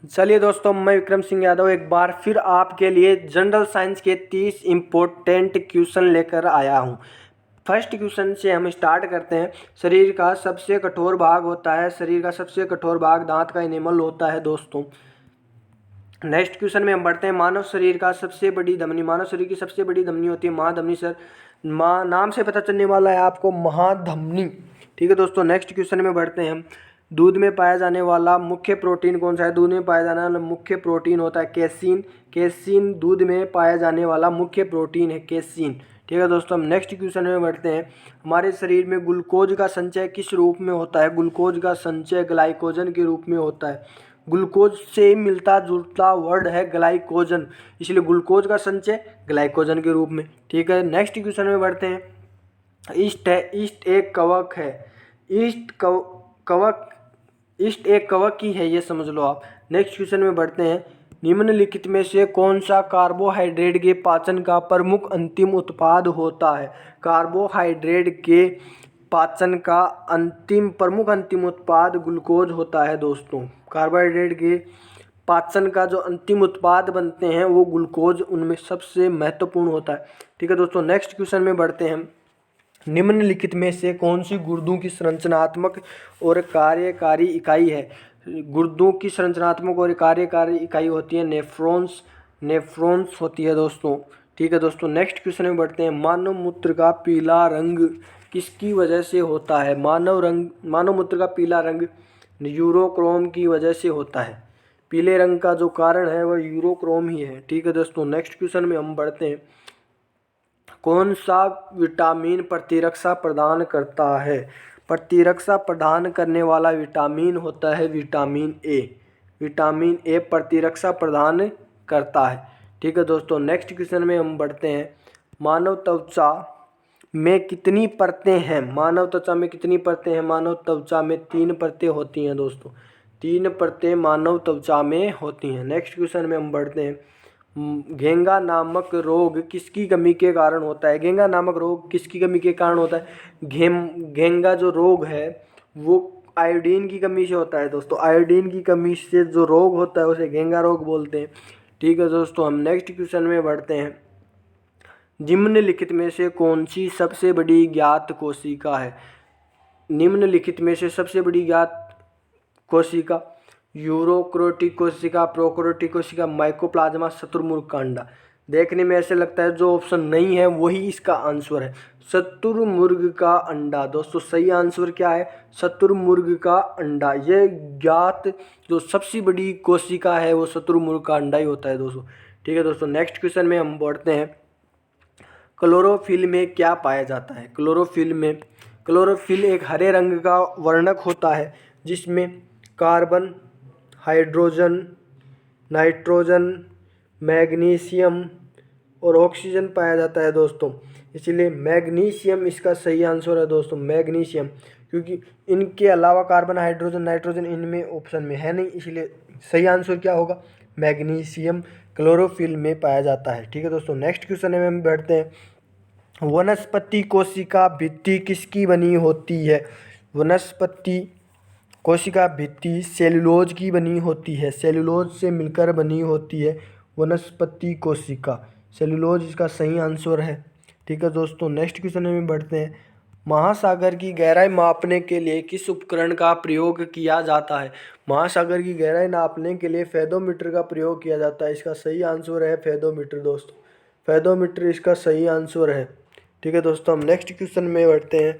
चलिए दोस्तों, मैं विक्रम सिंह यादव एक बार फिर आपके लिए जनरल साइंस के 30 इम्पोर्टेंट क्वेश्चन लेकर आया हूँ। फर्स्ट क्वेश्चन से हम स्टार्ट करते हैं। शरीर का सबसे कठोर भाग होता है, शरीर का सबसे कठोर भाग दांत का इनेमल होता है दोस्तों। नेक्स्ट क्वेश्चन में हम बढ़ते हैं। मानव शरीर का सबसे बड़ी धमनी, मानव शरीर की सबसे बड़ी धमनी होती है महाधमनी। सर नाम से पता चलने वाला है आपको, महाधमनी। ठीक है दोस्तों, नेक्स्ट क्वेश्चन में बढ़ते हैं हम। दूध में पाया जाने वाला मुख्य प्रोटीन कौन सा है? दूध में पाया जाने वाला मुख्य प्रोटीन होता है कैसीन। कैसीन दूध में पाया जाने वाला मुख्य प्रोटीन है, कैसीन। ठीक है दोस्तों, हम नेक्स्ट क्वेश्चन में बढ़ते हैं। हमारे शरीर में ग्लूकोज का संचय किस रूप में होता है? ग्लूकोज का संचय ग्लाइकोजन के रूप में होता है। ग्लूकोज से मिलता जुलता वर्ड है ग्लाइकोजन, इसलिए ग्लूकोज का संचय ग्लाइकोजन के रूप में। ठीक है, नेक्स्ट क्वेश्चन में बढ़ते हैं। ईस्ट है, ईस्ट एक कवक है। कवक, ईस्ट एक कवक ही है, ये समझ लो आप। नेक्स्ट क्वेश्चन में बढ़ते हैं। निम्नलिखित में से कौन सा कार्बोहाइड्रेट के पाचन का प्रमुख अंतिम उत्पाद होता है? कार्बोहाइड्रेट के पाचन का प्रमुख अंतिम उत्पाद ग्लूकोज होता है दोस्तों। कार्बोहाइड्रेट के पाचन का जो अंतिम उत्पाद बनते हैं वो ग्लूकोज उनमें सबसे महत्वपूर्ण होता है। ठीक है दोस्तों, नेक्स्ट क्वेश्चन में बढ़ते हैं। निम्नलिखित में से कौन सी गुर्दों की संरचनात्मक और कार्यकारी इकाई है? गुर्दों की संरचनात्मक और कार्यकारी इकाई होती है नेफ्रॉन्स। नेफ्रॉन्स होती है दोस्तों। ठीक है दोस्तों, नेक्स्ट क्वेश्चन में बढ़ते हैं। मानव मूत्र का पीला रंग किसकी वजह से होता है? मानव मूत्र का पीला रंग यूरोक्रोम की वजह से होता है। पीले रंग का जो कारण है वह यूरोक्रोम ही है। ठीक है दोस्तों, नेक्स्ट क्वेश्चन में हम बढ़ते हैं। कौन सा विटामिन प्रतिरक्षा प्रदान करता है? प्रतिरक्षा प्रदान करने वाला विटामिन होता है विटामिन ए। विटामिन ए प्रतिरक्षा प्रदान करता है। ठीक है दोस्तों, नेक्स्ट क्वेश्चन में हम बढ़ते हैं। मानव त्वचा में कितनी परतें हैं? मानव त्वचा में कितनी परतें हैं? मानव त्वचा में 3 परतें होती हैं दोस्तों। 3 परतें मानव त्वचा में होती हैं। नेक्स्ट क्वेश्चन में हम बढ़ते हैं। घेंगा नामक रोग किसकी कमी के कारण होता है? घेंगा नामक रोग किसकी कमी के कारण होता है? घेंगा जो रोग है वो आयोडीन की कमी से होता है दोस्तों। आयोडीन की कमी से जो रोग होता है उसे घेंगा रोग बोलते हैं। ठीक है दोस्तों, हम नेक्स्ट क्वेश्चन में बढ़ते हैं। निम्नलिखित में से कौन सी सबसे बड़ी ज्ञात कोशिका है? निम्नलिखित में से सबसे बड़ी ज्ञात कोशिका यूरोक्रोटिक कोशिका, प्रोक्रोटिक कोशिका, माइकोप्लाज्मा, शुतुरमुर्ग का अंडा। देखने में ऐसे लगता है जो ऑप्शन नहीं है वही इसका आंसर है, शुतुरमुर्ग का अंडा। दोस्तों सही आंसर क्या है? शुतुरमुर्ग का अंडा। ये ज्ञात जो सबसे बड़ी कोशिका है वो शुतुरमुर्ग का अंडा ही होता है दोस्तों। ठीक है दोस्तों, नेक्स्ट क्वेश्चन में हम बढ़ते हैं। क्लोरोफिल में क्या पाया जाता है? क्लोरोफिल एक हरे रंग का वर्णक होता है जिसमें कार्बन, हाइड्रोजन, नाइट्रोजन, मैग्नीशियम और ऑक्सीजन पाया जाता है दोस्तों। इसलिए मैग्नीशियम इसका सही आंसर है दोस्तों, मैग्नीशियम। क्योंकि इनके अलावा कार्बन, हाइड्रोजन, नाइट्रोजन इनमें ऑप्शन में है नहीं, इसलिए सही आंसर क्या होगा? मैग्नीशियम क्लोरोफिल में पाया जाता है। ठीक है दोस्तों, नेक्स्ट क्वेश्चन में हम बैठते हैं। वनस्पति कोशिका भित्ति किसकी बनी होती है? वनस्पति कोशिका भित्ति सेलुलोज की बनी होती है। सेलुलोज से मिलकर बनी होती है वनस्पति कोशिका। सेलुलोज इसका सही आंसर है। ठीक है दोस्तों, नेक्स्ट क्वेश्चन में बढ़ते हैं। महासागर की गहराई मापने के लिए किस उपकरण का प्रयोग किया जाता है? महासागर की गहराई नापने के लिए फेदोमीटर का प्रयोग किया जाता है। इसका सही आंसर है फेदोमीटर दोस्तों। फेदोमीटर इसका सही आंसर है। ठीक है दोस्तों, हम नेक्स्ट क्वेश्चन में बढ़ते हैं।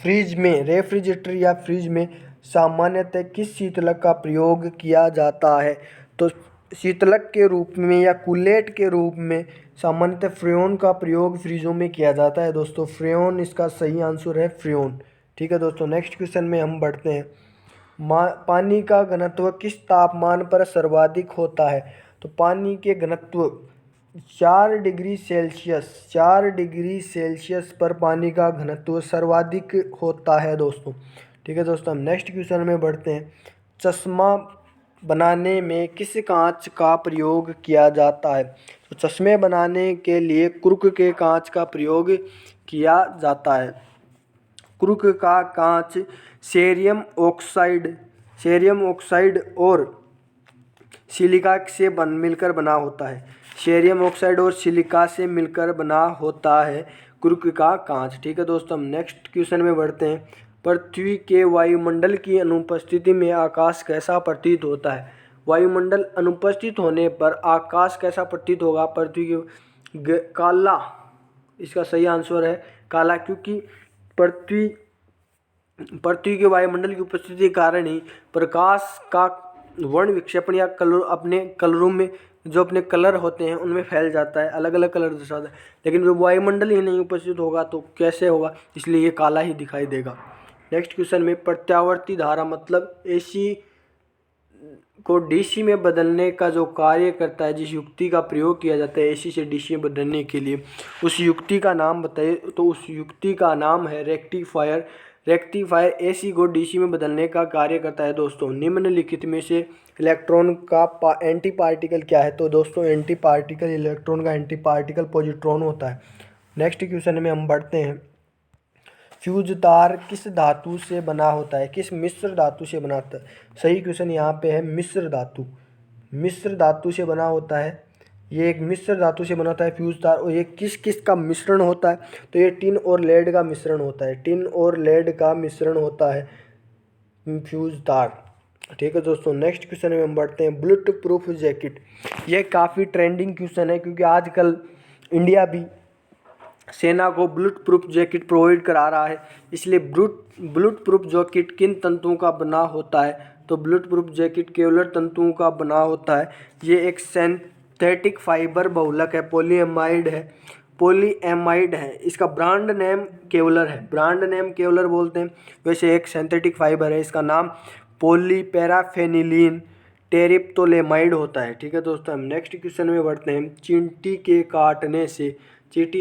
फ्रिज में, रेफ्रिजरेटर या फ्रिज में सामान्यतः किस शीतलक का प्रयोग किया जाता है? तो शीतलक के रूप में या कूलेट के रूप में सामान्यतः फ्रेन का प्रयोग फ्रिजों में किया जाता है दोस्तों। फ्रेन इसका सही आंसर है, फ्रेन। ठीक है दोस्तों, नेक्स्ट क्वेश्चन में हम बढ़ते हैं। पानी का घनत्व किस तापमान पर सर्वाधिक होता है? तो पानी के घनत्व 4 डिग्री सेल्सियस पर पानी का घनत्व सर्वाधिक होता है दोस्तों। ठीक है दोस्तों, हम नेक्स्ट क्वेश्चन में बढ़ते हैं। चश्मा बनाने में किस कांच का प्रयोग किया जाता है? तो चश्मे बनाने के लिए कुर्क के कांच का प्रयोग किया जाता है। क्रुक का कांच सेरियम ऑक्साइड और सिलिका से मिलकर बना होता है। सेरियम ऑक्साइड और सिलिका से मिलकर बना होता है क्रुक का कांच। ठीक है दोस्तों, हम नेक्स्ट क्वेश्चन में बढ़ते हैं। पृथ्वी के वायुमंडल की अनुपस्थिति में आकाश कैसा प्रतीत होता है? वायुमंडल अनुपस्थित होने पर आकाश कैसा प्रतीत होगा? पृथ्वी के काला, इसका सही आंसर है काला, क्योंकि पृथ्वी पृथ्वी के वायुमंडल की उपस्थिति के कारण ही प्रकाश का वर्ण विक्षेपण या कलर अपने कलरों में जो अपने कलर होते हैं उनमें फैल जाता है, अलग अलग कलर दर्शाता है। लेकिन जब वायुमंडल ही नहीं उपस्थित होगा तो कैसे होगा? इसलिए ये काला ही दिखाई देगा। नेक्स्ट क्वेश्चन में प्रत्यावर्ती धारा मतलब एसी को डीसी में बदलने का जो कार्य करता है, जिस युक्ति का प्रयोग किया जाता है एसी से डीसी में बदलने के लिए, उस युक्ति का नाम बताइए। तो उस युक्ति का नाम है रेक्टिफायर। रेक्टिफायर एसी को डीसी में बदलने का कार्य करता है। दोस्तों, निम्नलिखित में से इलेक्ट्रॉन का एंटी पार्टिकल क्या है? तो दोस्तों, एंटी पार्टिकल इलेक्ट्रॉन का एंटी पार्टिकल पॉजिट्रॉन होता है। नेक्स्ट क्वेश्चन में हम बढ़ते हैं। फ्यूज तार किस धातु से बना होता है? किस मिश्र धातु से बना होता है? सही क्वेश्चन यहाँ पे है मिश्र धातु। मिश्र धातु से बना होता है। ये एक मिश्र धातु से बना होता है फ्यूज तार। और ये किस किस का मिश्रण होता है? तो ये टिन और लेड का मिश्रण होता है। टिन और लेड का मिश्रण होता है फ्यूज तार। ठीक है दोस्तों, नेक्स्ट क्वेश्चन में हम बढ़ते हैं। बुलेट प्रूफ जैकेट, ये काफ़ी ट्रेंडिंग क्वेश्चन है क्योंकि आजकल इंडिया भी सेना को बुलेट प्रूफ जैकेट प्रोवाइड करा रहा है। इसलिए बुलेट प्रूफ जैकेट किन तंतुओं का बना होता है? तो बुलेट प्रूफ जैकेट केवलर तंतुओं का बना होता है। ये एक सिंथेटिक फाइबर बहुलक है, पॉलीएमाइड है। इसका ब्रांड नेम केवलर है, ब्रांड नेम केवलर बोलते हैं। वैसे एक सिंथेटिक फाइबर है, इसका नाम पॉलीपैराफेनिलीन टेरिप्टोलेमाइड होता है। ठीक है दोस्तों, हम नेक्स्ट क्वेश्चन में बढ़ते हैं। चींटी के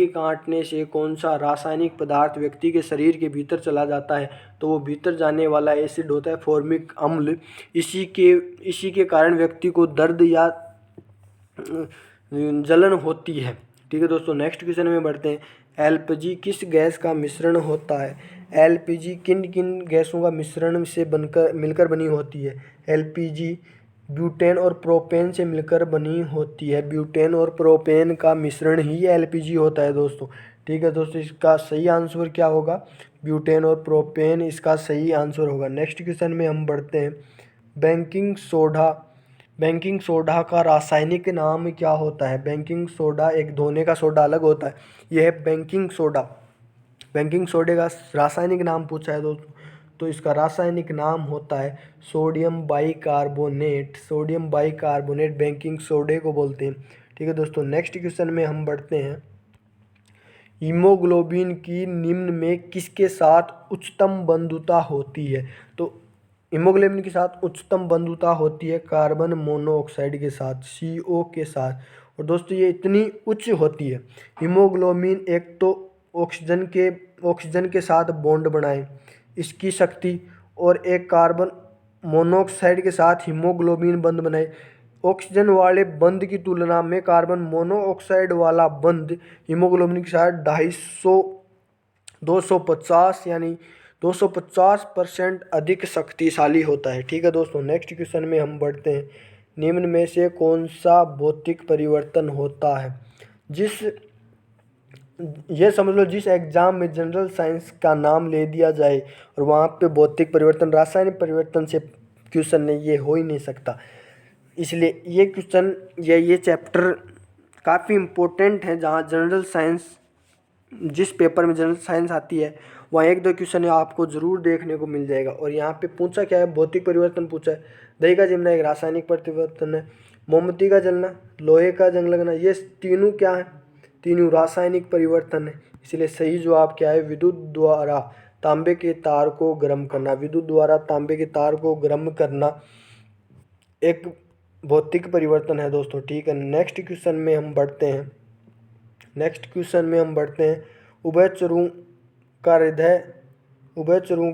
काटने से कौन सा रासायनिक पदार्थ व्यक्ति के शरीर के भीतर चला जाता है? तो वो भीतर जाने वाला एसिड होता है फॉर्मिक अम्ल। इसी के कारण व्यक्ति को दर्द या जलन होती है। ठीक है दोस्तों, नेक्स्ट क्वेश्चन में बढ़ते हैं। एलपीजी किस गैस का मिश्रण होता है? एलपीजी किन किन गैसों का मिश्रण से मिलकर बनी होती है? एलपीजी ब्यूटेन और प्रोपेन से मिलकर बनी होती है। ब्यूटेन और प्रोपेन का मिश्रण ही एलपीजी होता है दोस्तों। ठीक है दोस्तों, इसका सही आंसर क्या होगा? ब्यूटेन और प्रोपेन इसका सही आंसर होगा। नेक्स्ट क्वेश्चन में हम बढ़ते हैं। बेकिंग सोडा का रासायनिक नाम क्या होता है? बेकिंग सोडा एक धोने का सोडा अलग होता है, यह है बेकिंग सोडा। बेकिंग सोडे का रासायनिक नाम पूछा है दोस्तों, तो इसका रासायनिक नाम होता है sodium bicarbonate. Sodium bicarbonate baking सोडे को बोलते हैं। ठीक है दोस्तों, नेक्स्ट क्वेश्चन में हम बढ़ते हैं। हीमोग्लोबिन की निम्न में किसके साथ उच्चतम बंधुता होती है? तो हीमोग्लोबिन के साथ उच्चतम बंधुता होती है कार्बन मोनोऑक्साइड के साथ, CO के साथ। और दोस्तों, ये इतनी उच्च होती है हीमोग्लोबिन, एक तो ऑक्सीजन के साथ बॉन्ड बनाए इसकी शक्ति, और एक कार्बन मोनोऑक्साइड के साथ हीमोग्लोबिन बंध बनाए। ऑक्सीजन वाले बंध की तुलना में कार्बन मोनोऑक्साइड वाला बंध हीमोग्लोबिन के साथ 250 यानी 250% अधिक शक्तिशाली होता है। ठीक है दोस्तों, नेक्स्ट क्वेश्चन में हम बढ़ते हैं। निम्न में से कौन सा भौतिक परिवर्तन होता है? ये समझ लो, जिस एग्जाम में जनरल साइंस का नाम ले दिया जाए और वहाँ पे भौतिक परिवर्तन रासायनिक परिवर्तन से क्वेश्चन नहीं, ये हो ही नहीं सकता। इसलिए ये क्वेश्चन ये चैप्टर काफ़ी इम्पोर्टेंट है। जहाँ जनरल साइंस, जिस पेपर में जनरल साइंस आती है वहाँ एक दो क्वेश्चन आपको ज़रूर देखने को मिल जाएगा। और यहाँ पे पूछा क्या है? भौतिक परिवर्तन पूछा है। दही का जमना एक रासायनिक परिवर्तन है, मोमबत्ती का जलना, लोहे का जंग लगना, ये तीनों क्या है? तीनों रासायनिक परिवर्तन है। इसलिए सही जवाब क्या है? विद्युत द्वारा तांबे के तार को गर्म करना। विद्युत द्वारा तांबे के तार को गर्म करना एक भौतिक परिवर्तन है दोस्तों। ठीक है, नेक्स्ट क्वेश्चन में हम बढ़ते हैं। उभयचरों का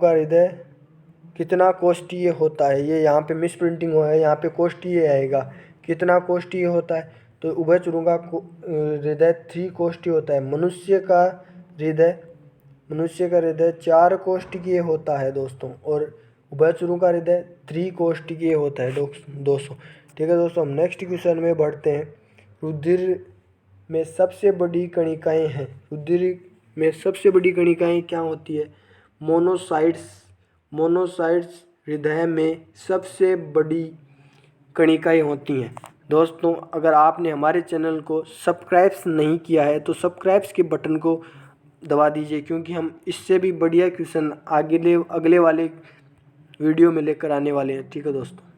हृदय कितना कोष्ठीय होता है? ये यहाँ पे मिस प्रिंटिंग हुआ है, यहाँ पे कोष्ठीय आएगा। कितना कोष्ठीय होता है? तो उभयचरों का हृदय 3 कोष्ठीय होता है। मनुष्य का हृदय मनुष्य का हृदय 4 कोष्ठकीय होता है दोस्तों, और उभयचरों का हृदय 3 कोष्ठकीय होता है दोस्तों। ठीक है दोस्तों, हम नेक्स्ट क्वेश्चन में बढ़ते हैं। रुधिर में सबसे बड़ी कणिकाएं हैं। रुधिर में सबसे बड़ी कणिकाएं क्या होती है? मोनोसाइट्स। मोनोसाइट्स हृदय में सबसे बड़ी कणिकाएं होती हैं। दोस्तों, अगर आपने हमारे चैनल को सब्सक्राइब नहीं किया है तो सब्सक्राइब के बटन को दबा दीजिए, क्योंकि हम इससे भी बढ़िया क्वेश्चन अगले वाले वीडियो में लेकर आने वाले हैं। ठीक है दोस्तों।